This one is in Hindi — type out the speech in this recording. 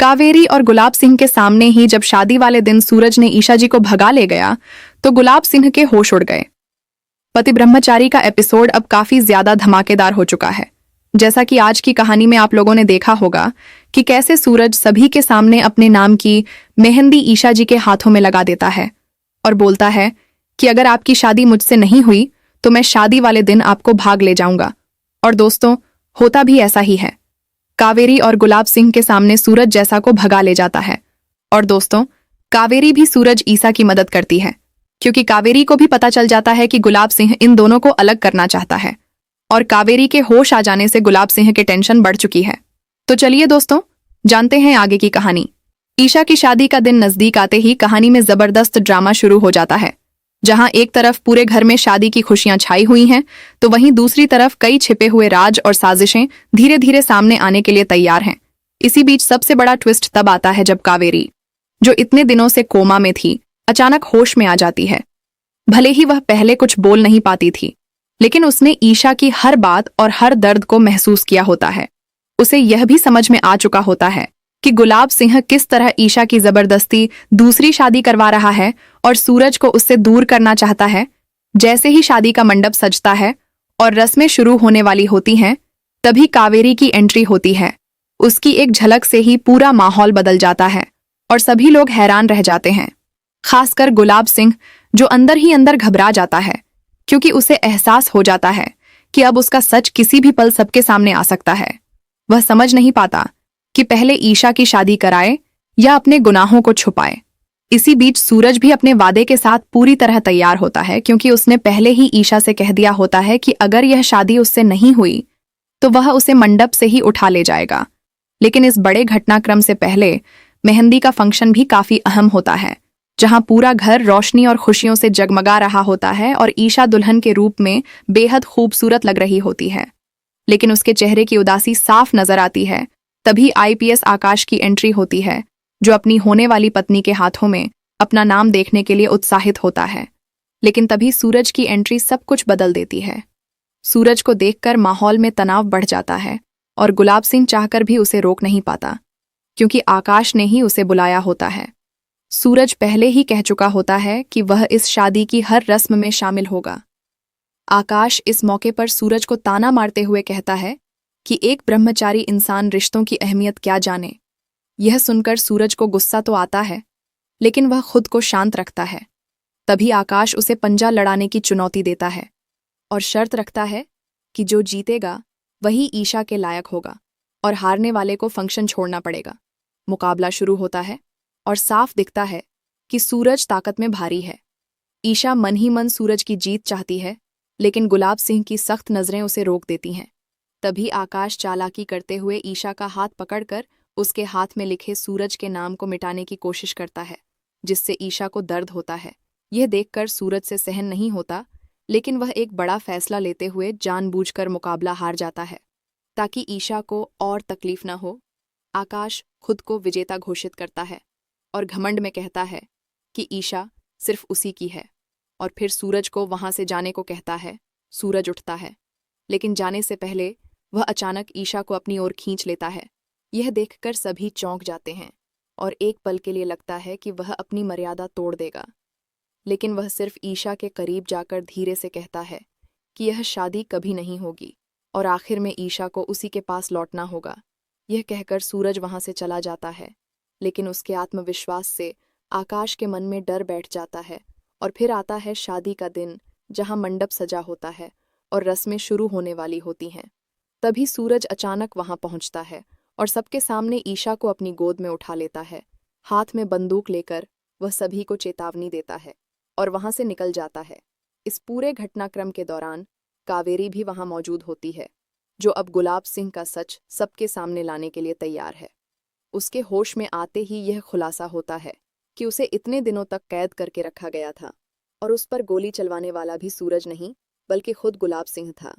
कावेरी और गुलाब सिंह के सामने ही जब शादी वाले दिन सूरज ने ईशा जी को भगा ले गया तो गुलाब सिंह के होश उड़ गए। पति ब्रह्मचारी का एपिसोड अब काफी ज्यादा धमाकेदार हो चुका है। जैसा कि आज की कहानी में आप लोगों ने देखा होगा कि कैसे सूरज सभी के सामने अपने नाम की मेहंदी ईशा जी के हाथों में लगा देता है और बोलता है कि अगर आपकी शादी मुझसे नहीं हुई तो मैं शादी वाले दिन आपको भाग ले जाऊंगा। और दोस्तों, होता भी ऐसा ही है। कावेरी और गुलाब सिंह के सामने सूरज जैसा को भगा ले जाता है। और दोस्तों, कावेरी भी सूरज ईसा की मदद करती है क्योंकि कावेरी को भी पता चल जाता है कि गुलाब सिंह इन दोनों को अलग करना चाहता है और कावेरी के होश आ जाने से गुलाब सिंह की टेंशन बढ़ चुकी है। तो चलिए दोस्तों, जानते हैं आगे की कहानी। ईशा की शादी का दिन नजदीक आते ही कहानी में जबरदस्त ड्रामा शुरू हो जाता है। जहां एक तरफ पूरे घर में शादी की खुशियां छाई हुई हैं, तो वहीं दूसरी तरफ कई छिपे हुए राज और साजिशें धीरे धीरे सामने आने के लिए तैयार हैं। इसी बीच सबसे बड़ा ट्विस्ट तब आता है जब कावेरी, जो इतने दिनों से कोमा में थी, अचानक होश में आ जाती है। भले ही वह पहले कुछ बोल नहीं पाती थी, लेकिन उसने ईशा की हर बात और हर दर्द को महसूस किया होता है। उसे यह भी समझ में आ चुका होता है कि गुलाब सिंह किस तरह ईशा की जबरदस्ती दूसरी शादी करवा रहा है और सूरज को उससे दूर करना चाहता है। जैसे ही शादी का मंडप सजता है और रस्में शुरू होने वाली होती हैं, तभी कावेरी की एंट्री होती है। उसकी एक झलक से ही पूरा माहौल बदल जाता है और सभी लोग हैरान रह जाते हैं, खासकर गुलाब सिंह, जो अंदर ही अंदर घबरा जाता है क्योंकि उसे एहसास हो जाता है कि अब उसका सच किसी भी पल सबके सामने आ सकता है। वह समझ नहीं पाता कि पहले ईशा की शादी कराए या अपने गुनाहों को छुपाए। इसी बीच सूरज भी अपने वादे के साथ पूरी तरह तैयार होता है क्योंकि उसने पहले ही ईशा से कह दिया होता है कि अगर यह शादी उससे नहीं हुई तो वह उसे मंडप से ही उठा ले जाएगा। लेकिन इस बड़े घटनाक्रम से पहले मेहंदी का फंक्शन भी काफी अहम होता है, जहां पूरा घर रोशनी और खुशियों से जगमगा रहा होता है और ईशा दुल्हन के रूप में बेहद खूबसूरत लग रही होती है। लेकिन उसके चेहरे की उदासी साफ नजर आती है। तभी आईपीएस आकाश की एंट्री होती है, जो अपनी होने वाली पत्नी के हाथों में अपना नाम देखने के लिए उत्साहित होता है। लेकिन तभी सूरज की एंट्री सब कुछ बदल देती है। सूरज को देखकर माहौल में तनाव बढ़ जाता है और गुलाब सिंह चाहकर भी उसे रोक नहीं पाता क्योंकि आकाश ने ही उसे बुलाया होता है। सूरज पहले ही कह चुका होता है कि वह इस शादी की हर रस्म में शामिल होगा। आकाश इस मौके पर सूरज को ताना मारते हुए कहता है कि एक ब्रह्मचारी इंसान रिश्तों की अहमियत क्या जाने। यह सुनकर सूरज को गुस्सा तो आता है, लेकिन वह खुद को शांत रखता है। तभी आकाश उसे पंजा लड़ाने की चुनौती देता है और शर्त रखता है कि जो जीतेगा वही ईशा के लायक होगा और हारने वाले को फंक्शन छोड़ना पड़ेगा। मुकाबला शुरू होता है और साफ दिखता है कि सूरज ताकत में भारी है। ईशा मन ही मन सूरज की जीत चाहती है, लेकिन गुलाब सिंह की सख्त नजरें उसे रोक देती हैं। तभी आकाश चालाकी करते हुए ईशा का हाथ पकड़कर उसके हाथ में लिखे सूरज के नाम को मिटाने की कोशिश करता है, जिससे ईशा को दर्द होता है। यह देखकर सूरज से सहन नहीं होता, लेकिन वह एक बड़ा फैसला लेते हुए जानबूझकर मुकाबला हार जाता है ताकि ईशा को और तकलीफ न हो। आकाश खुद को विजेता घोषित करता है और घमंड में कहता है कि ईशा सिर्फ उसी की है, और फिर सूरज को वहां से जाने को कहता है। सूरज उठता है, लेकिन जाने से पहले वह अचानक ईशा को अपनी ओर खींच लेता है। यह देखकर सभी चौंक जाते हैं और एक पल के लिए लगता है कि वह अपनी मर्यादा तोड़ देगा, लेकिन वह सिर्फ ईशा के करीब जाकर धीरे से कहता है कि यह शादी कभी नहीं होगी और आखिर में ईशा को उसी के पास लौटना होगा। यह कहकर सूरज वहां से चला जाता है, लेकिन उसके आत्मविश्वास से आकाश के मन में डर बैठ जाता है। और फिर आता है शादी का दिन, जहां मंडप सजा होता है और रस्में शुरू होने वाली होती हैं। तभी सूरज अचानक वहां पहुंचता है और सबके सामने ईशा को अपनी गोद में उठा लेता है। हाथ में बंदूक लेकर वह सभी को चेतावनी देता है और वहां से निकल जाता है। इस पूरे घटनाक्रम के दौरान कावेरी भी वहां मौजूद होती है, जो अब गुलाब सिंह का सच सबके सामने लाने के लिए तैयार है। उसके होश में आते ही यह खुलासा होता है कि उसे इतने दिनों तक कैद करके रखा गया था और उस पर गोली चलवाने वाला भी सूरज नहीं, बल्कि खुद गुलाब सिंह था।